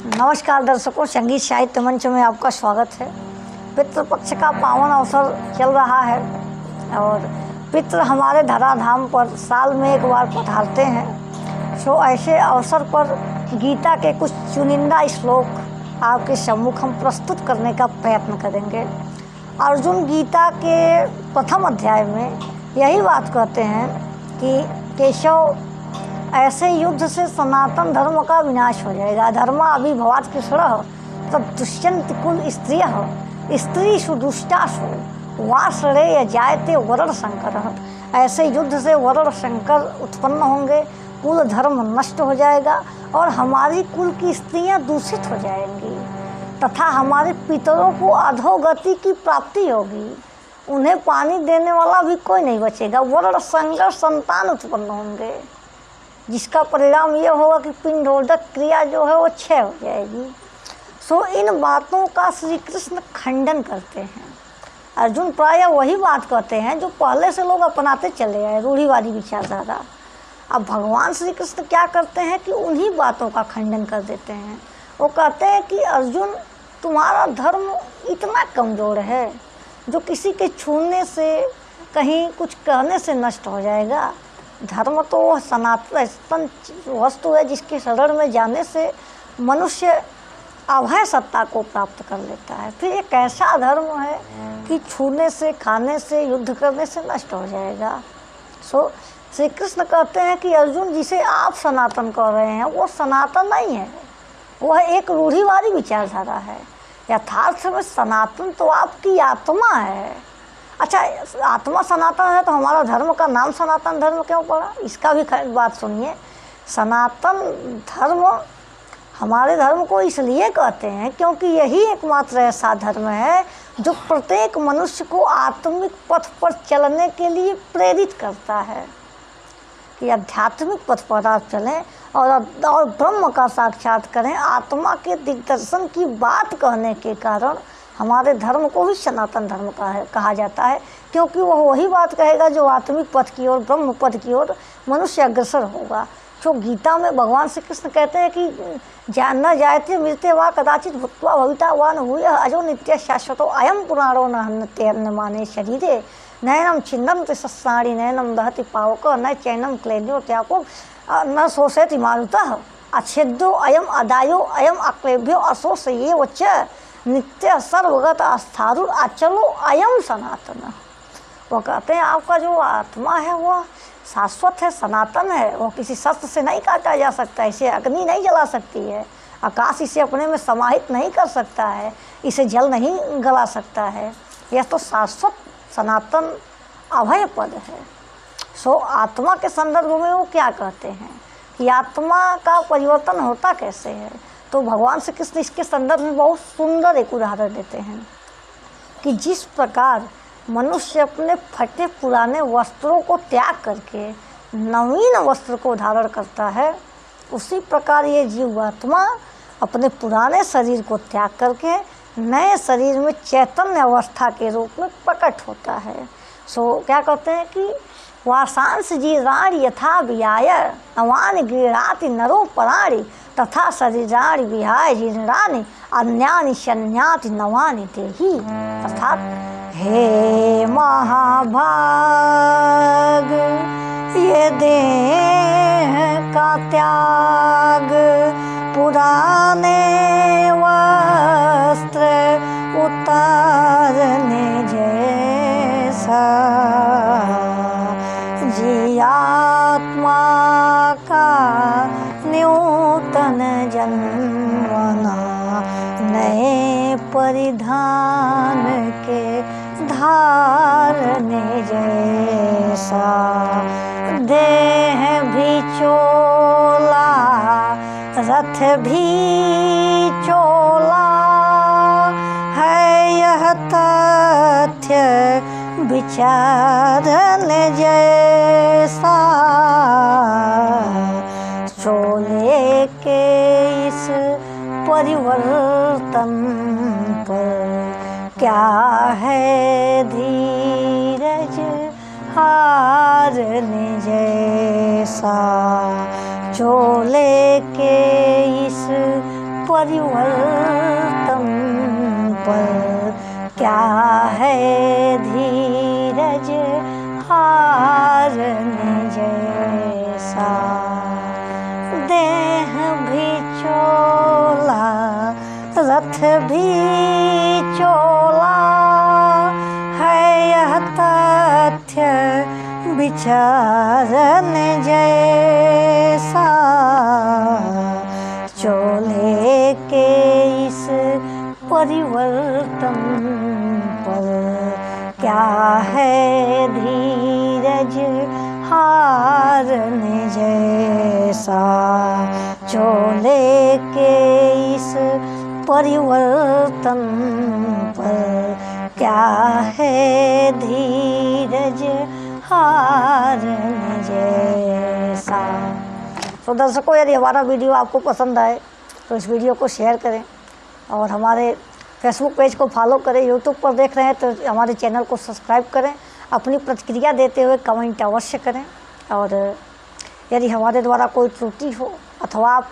नमस्कार दर्शकों, संगीत साहित्य मंच में आपका स्वागत है। पितृपक्ष का पावन अवसर चल रहा है और पितृ हमारे धराधाम पर साल में एक बार पधारते हैं। सो ऐसे अवसर पर गीता के कुछ चुनिंदा श्लोक आपके सम्मुख हम प्रस्तुत करने का प्रयत्न करेंगे। अर्जुन गीता के प्रथम अध्याय में यही बात कहते हैं कि केशव, ऐसे युद्ध से सनातन धर्म का विनाश हो जाएगा। धर्म अभिभवात् कृष्णः तब दुष्यंत कुल स्त्री सुदुष्टासु वाश्रेय जायते वरण शंकर। ऐसे युद्ध से वरण शंकर उत्पन्न होंगे, कुल धर्म नष्ट हो जाएगा और हमारी कुल की स्त्रियां दूषित हो जाएंगी तथा हमारे पितरों को अधोगति की प्राप्ति होगी। उन्हें पानी देने वाला भी कोई नहीं बचेगा। वर्ण संकर संतान उत्पन्न होंगे, जिसका परिणाम ये होगा कि पिंडोदक क्रिया जो है वो क्षय हो जाएगी। सो इन बातों का श्री कृष्ण खंडन करते हैं। अर्जुन प्रायः वही बात कहते हैं जो पहले से लोग अपनाते चले आए, रूढ़िवादी विचारधारा। अब भगवान श्री कृष्ण क्या करते हैं कि उन्हीं बातों का खंडन कर देते हैं। वो कहते हैं कि अर्जुन, तुम्हारा धर्म इतना कमज़ोर है जो किसी के छूने से, कहीं कुछ कहने से नष्ट हो जाएगा। धर्म तो वह सनातन वस्तु है जिसके शरण में जाने से मनुष्य अभय सत्ता को प्राप्त कर लेता है। फिर एक ऐसा धर्म है कि छूने से, खाने से, युद्ध करने से नष्ट हो जाएगा। सो श्री कृष्ण कहते हैं कि अर्जुन, जिसे आप सनातन कह रहे हैं वो सनातन नहीं है, वह एक रूढ़िवादी विचारधारा है। यथार्थ में सनातन तो आपकी आत्मा है। अच्छा, आत्मा सनातन है तो हमारा धर्म का नाम सनातन धर्म क्यों पड़ा? इसका भी बात सुनिए। सनातन धर्म हमारे धर्म को इसलिए कहते हैं क्योंकि यही एकमात्र ऐसा धर्म है जो प्रत्येक मनुष्य को आत्मिक पथ पर चलने के लिए प्रेरित करता है कि आध्यात्मिक पथ पर आप चलें और ब्रह्म का साक्षात करें। आत्मा के दिग्दर्शन की बात कहने के कारण हमारे धर्म को भी सनातन धर्म कहा जाता है, क्योंकि वह वही बात कहेगा जो आत्मिक पथ की ओर, ब्रह्म पथ की ओर मनुष्य अग्रसर होगा। जो गीता में भगवान श्री कृष्ण कहते हैं कि न जायते मृत्य वा कदाचित भूत्वा भविता वा न भूयः अजो नित्य शाश्वतो अयम पुराणो न हन्यते अन्यमाने शरीरे नयनम छिन्नन्ति सस्साणि नयनम दहति पावक न चैनम क्लेद्यो त्यागो न शोषयति मारुतः अच्छेद्यो अयम अदायो अयम अक्लेभ्यो अशोष ये वच्च नित्य सर्वगत आस्थारु अचलो अयम सनातन। वो कहते हैं आपका जो आत्मा है वह शाश्वत है, सनातन है। वो किसी शस्त्र से नहीं काटा जा सकता, इसे अग्नि नहीं जला सकती है, आकाश इसे अपने में समाहित नहीं कर सकता है, इसे जल नहीं गला सकता है। यह तो शाश्वत सनातन अभय पद है। सो आत्मा के संदर्भ में वो क्या कहते हैं कि आत्मा का परिवर्तन होता कैसे है, तो भगवान श्री कृष्ण इसके संदर्भ में बहुत सुंदर एक उदाहरण देते हैं कि जिस प्रकार मनुष्य अपने फटे पुराने वस्त्रों को त्याग करके नवीन वस्त्र को धारण करता है, उसी प्रकार ये जीवात्मा अपने पुराने शरीर को त्याग करके नए शरीर में चैतन्य अवस्था के रूप में प्रकट होता है। सो क्या कहते हैं कि वासांस जीराणि यथा विहाय नवानि गृह्णाति नरो पराणि तथा शरीराणि विहाय जीर्णानि अन्यानि शन्याति नवानि देहि। अर्थात हे महाभाग, ये देह का त्याग, पुराने वस्त्र उतारने जैसा जी आत्मा का नूतन जन्मना नए परिधान के धारने जैसा। देह भी चोला, रथ भी चोला है, यह तथ्य विचारने जैसा। चोले के इस परिवर्तन पर क्या है धीरज हारने जैसा। चोले के इस परिवर्तन पर क्या है धीरज हारने जैसा। देह भी चोला रथ भी चोला है, यह तथ्य विचारने जैसा। चोले के इस परिवर्तन पर क्या है धीरज हारने जैसा। चोले के इस परिवर्तन पर क्या है धीरज हारने जैसा। तो दर्शकों, यदि हमारा वीडियो आपको पसंद आए तो इस वीडियो को शेयर करें और हमारे फेसबुक पेज को फॉलो करें। यूट्यूब पर देख रहे हैं तो हमारे चैनल को सब्सक्राइब करें। अपनी प्रतिक्रिया देते हुए कमेंट अवश्य करें। और यदि हमारे द्वारा कोई त्रुटि हो अथवा आप